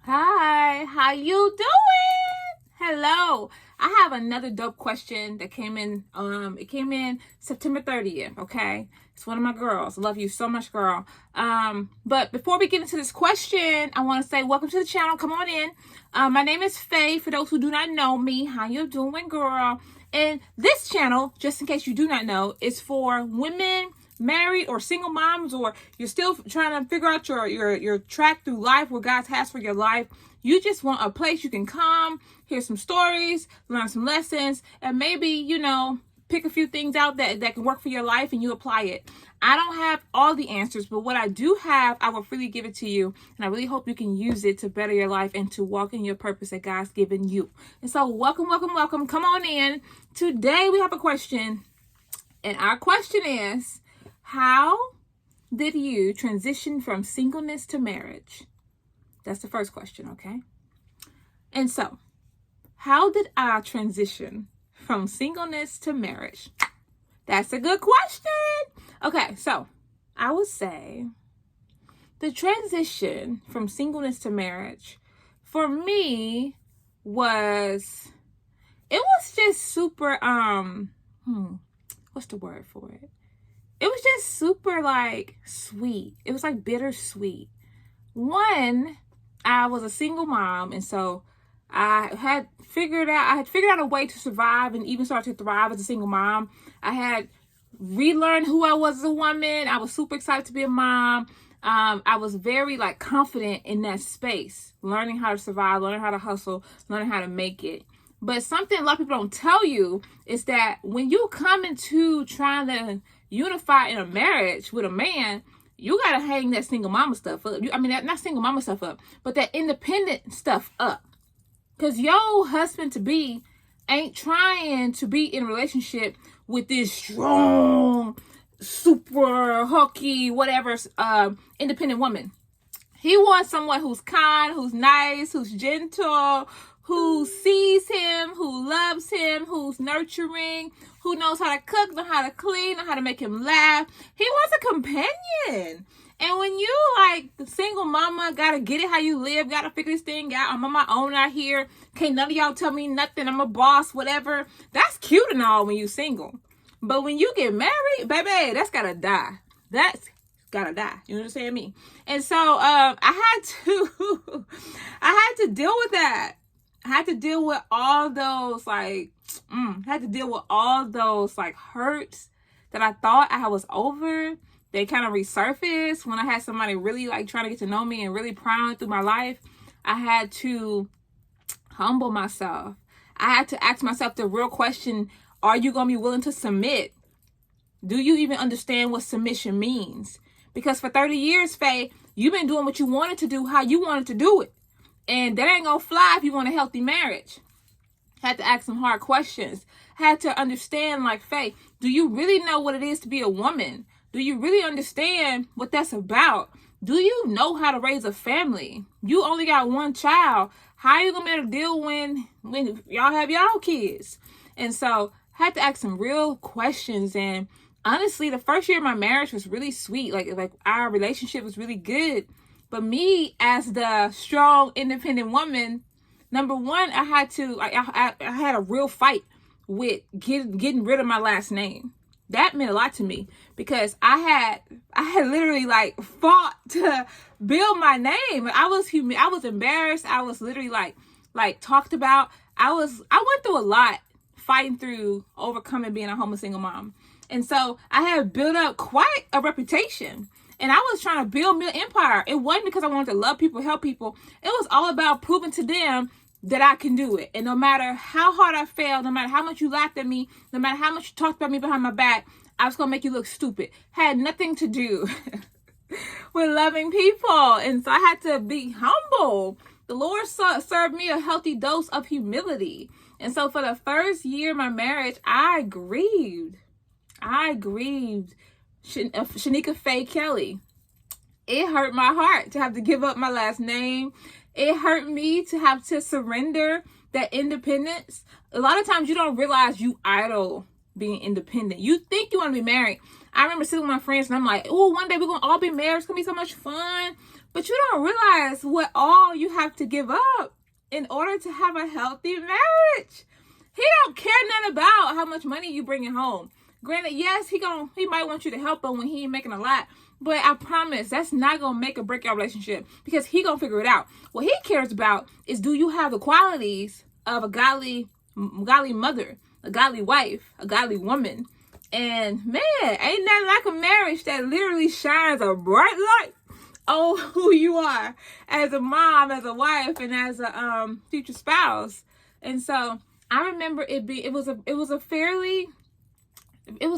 Hi, how you doing? Hello. I have another dope question that came in. It came in September 30th. Okay, it's one of my girls. Love you so much, girl. But before we get into this question, I want to say welcome to the channel. Come on in. My name is Faye. For those who do not know me, how you doing, girl? And this channel, just in case you do not know, is for women, married or single moms, or you're still trying to figure out your track through life, what God has for your life. You just want a place you can come, hear some stories, learn some lessons, and maybe, pick a few things out that can work for your life and you apply it. I don't have all the answers, but what I do have, I will freely give it to you. And I really hope you can use it to better your life and to walk in your purpose that God's given you. And so welcome, welcome, welcome. Come on in. Today we have a question. And our question is, how did you transition from singleness to marriage? That's the first question, okay? And so, how did I transition from singleness to marriage? That's a good question. Okay, so I would say the transition from singleness to marriage for me was, it was just super, what's the word for it? It was just super sweet. It was bittersweet. One, I was a single mom, and so I had figured out a way to survive and even start to thrive as a single mom. I had relearned who I was as a woman. I was super excited to be a mom. I was very confident in that space, learning how to survive, learning how to hustle, learning how to make it. But something a lot of people don't tell you is that when you come into trying to unify in a marriage with a man, you gotta hang that single mama stuff up. Not single mama stuff up, but that independent stuff up. Cause your husband to be ain't trying to be in a relationship with this strong, super hooky, whatever, independent woman. He wants someone who's kind, who's nice, who's gentle, who sees him, who loves him, who's nurturing, who knows how to cook, know how to clean, know how to make him laugh. He wants a companion. And when you the single mama, gotta get it how you live, gotta figure this thing out. I'm on my own out here. Can't none of y'all tell me nothing. I'm a boss, whatever. That's cute and all when you single. But when you get married, baby, that's gotta die. That's gotta die. You understand me? And so I had to deal with that. I had to deal with all those hurts that I thought I was over. They kind of resurfaced when I had somebody really trying to get to know me and really prying through my life. I had to humble myself. I had to ask myself the real question, are you going to be willing to submit? Do you even understand what submission means? Because for 30 years, Faye, you've been doing what you wanted to do, how you wanted to do it. And that ain't gonna fly if you want a healthy marriage. Had to ask some hard questions. Had to understand, Faye, do you really know what it is to be a woman? Do you really understand what that's about? Do you know how to raise a family? You only got one child. How are you gonna be able to deal when y'all have y'all kids? And so had to ask some real questions. And honestly, the first year of my marriage was really sweet. Our relationship was really good. But me, as the strong, independent woman, number one, I had a real fight with getting rid of my last name. That meant a lot to me because I had literally fought to build my name. I was embarrassed. I was literally talked about. I went through a lot fighting through overcoming being a homeless single mom. And so I had built up quite a reputation. And I was trying to build me an empire. It wasn't because I wanted to love people, help people. It was all about proving to them that I can do it. And no matter how hard I failed, no matter how much you laughed at me, no matter how much you talked about me behind my back, I was going to make you look stupid. Had nothing to do with loving people. And so I had to be humble. The Lord served me a healthy dose of humility. And so for the first year of my marriage, I grieved. Shanika Faye Kelly. It hurt my heart to have to give up my last name. It hurt me to have to surrender that independence. A lot of times you don't realize you idle being independent. You think you want to be married. I remember sitting with my friends and I'm like, oh, one day we're going to all be married. It's going to be so much fun. But you don't realize what all you have to give up in order to have a healthy marriage. He don't care nothing about how much money you bringing home. Granted, yes, he might want you to help him when he ain't making a lot. But I promise that's not going to make or break your relationship, because he going to figure it out. What he cares about is, do you have the qualities of a godly mother, a godly wife, a godly woman? And man, ain't nothing like a marriage that literally shines a bright light on who you are as a mom, as a wife, and as a future spouse. And so I remember it was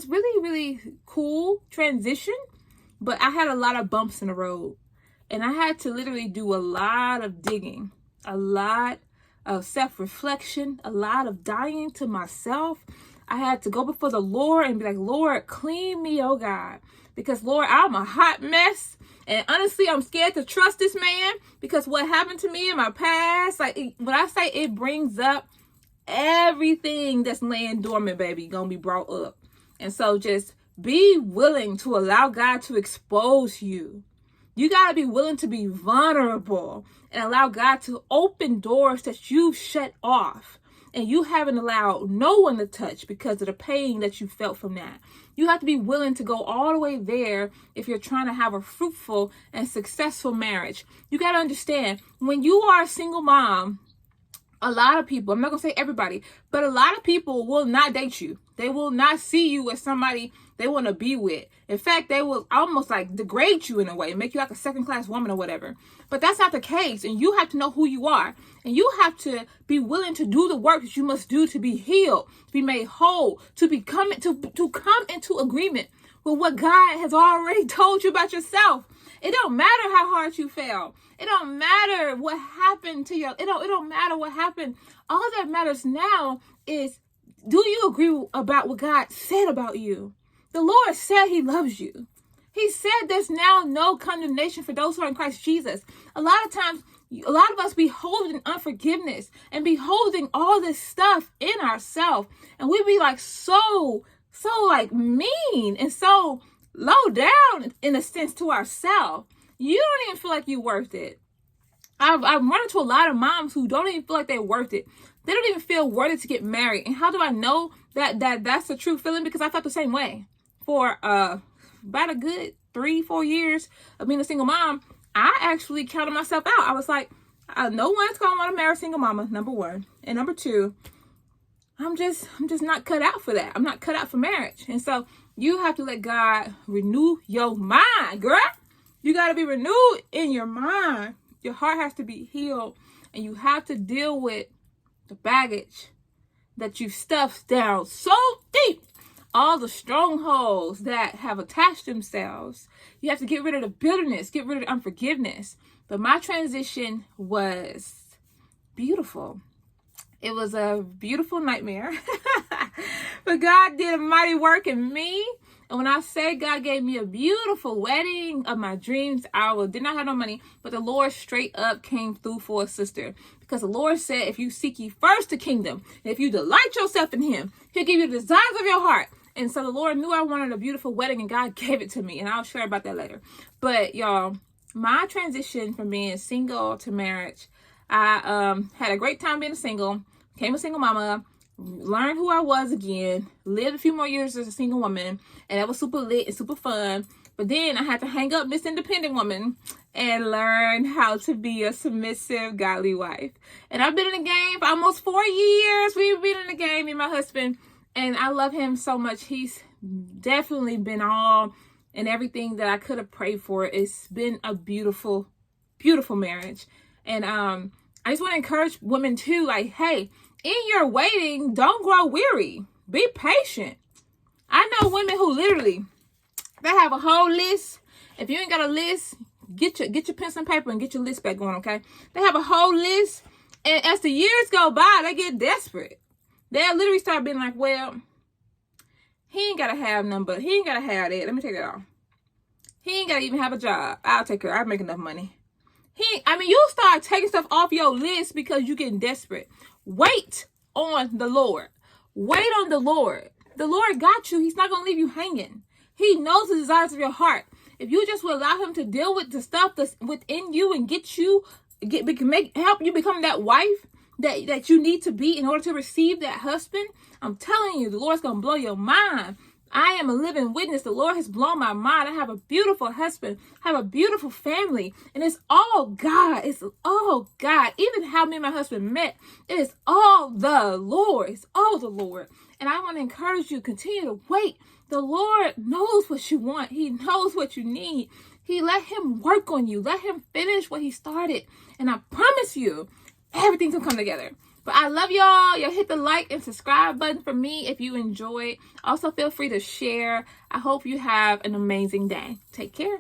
really, really cool transition. But I had a lot of bumps in the road, and I had to literally do a lot of digging, a lot of self-reflection, a lot of dying to myself. I had to go before the Lord and be like, Lord, clean me, oh God, because Lord, I'm a hot mess. And honestly, I'm scared to trust this man, because what happened to me in my past, when I say it brings up everything that's laying dormant, baby, gonna be brought up. And so just be willing to allow God to expose you. You got to be willing to be vulnerable and allow God to open doors that you shut off and you haven't allowed no one to touch because of the pain that you felt from that. You have to be willing to go all the way there if you're trying to have a fruitful and successful marriage. You got to understand, when you are a single mom, a lot of people, I'm not going to say everybody, but a lot of people will not date you. They will not see you as somebody they want to be with. In fact, they will almost like degrade you in a way, make you like a second-class woman or whatever. But that's not the case. And you have to know who you are. And you have to be willing to do the work that you must do to be healed, to be made whole, to come into agreement with what God has already told you about yourself. It don't matter how hard you fail. It don't matter what happened to you. It don't matter what happened. All that matters now is, do you agree about what God said about you? The Lord said he loves you. He said there's now no condemnation for those who are in Christ Jesus. A lot of times, a lot of us be holding unforgiveness and be holding all this stuff in ourselves. And we be like so like mean and so low down in a sense to ourselves. You don't even feel like you're worth it. I've run into a lot of moms who don't even feel like they're worth it. They don't even feel worthy to get married. And how do I know that's a true feeling? Because I felt the same way. For about a good 3-4 years of being a single mom, I actually counted myself out. I was like, no one's gonna want to marry a single mama, number one. And number two, I'm just not cut out for that. I'm not cut out for marriage. And so you have to let God renew your mind, girl. You got to be renewed in your mind. Your heart has to be healed, and you have to deal with the baggage that you stuffed down so deep, all the strongholds that have attached themselves. You have to get rid of the bitterness, get rid of the unforgiveness. But my transition was beautiful. It was a beautiful nightmare. But God did a mighty work in me. And when I say God gave me a beautiful wedding of my dreams, I did not have no money, but the Lord straight up came through for a sister. Because the Lord said, if you seek ye first the kingdom, and if you delight yourself in him, he'll give you the desires of your heart. And so the Lord knew I wanted a beautiful wedding, and God gave it to me. And I'll share about that later. But y'all, my transition from being single to marriage, I had a great time being single, became a single mama, learned who I was again, lived a few more years as a single woman, and that was super lit and super fun. But then I had to hang up Miss Independent Woman and learn how to be a submissive, godly wife. And I've been in the game for almost 4 years. We've been in the game, me and my husband, and I love him so much. He's definitely been all and everything that I could have prayed for. It's been a beautiful, beautiful marriage. And I just want to encourage women too, like, hey, in your waiting, don't grow weary. Be patient. I know women who literally, they have a whole list. If you ain't got a list, get your pencil and paper and get your list back going, okay? They have a whole list, and as the years go by, they get desperate. They'll literally start being like, well, he ain't got to have none, but he ain't got to have that. Let me take it off. He ain't got to even have a job. I'll take care. I make enough money. You'll start taking stuff off your list because you're getting desperate. Wait on the Lord. Wait on the Lord. The Lord got you. He's not going to leave you hanging. He knows the desires of your heart. If you just will allow him to deal with the stuff that's within you and help you become that wife that you need to be in order to receive that husband, I'm telling you, the Lord's going to blow your mind. I am a living witness. The Lord has blown my mind. I have a beautiful husband, I have a beautiful family, and it's all God. It's all God. Even how me and my husband met, it is all the Lord. It's all the Lord. And I want to encourage you, continue to wait. The Lord knows what you want. He knows what you need. Let him work on you. Let him finish what he started. And I promise you, everything's going to come together. But I love y'all. Y'all hit the like and subscribe button for me if you enjoyed. Also, feel free to share. I hope you have an amazing day. Take care.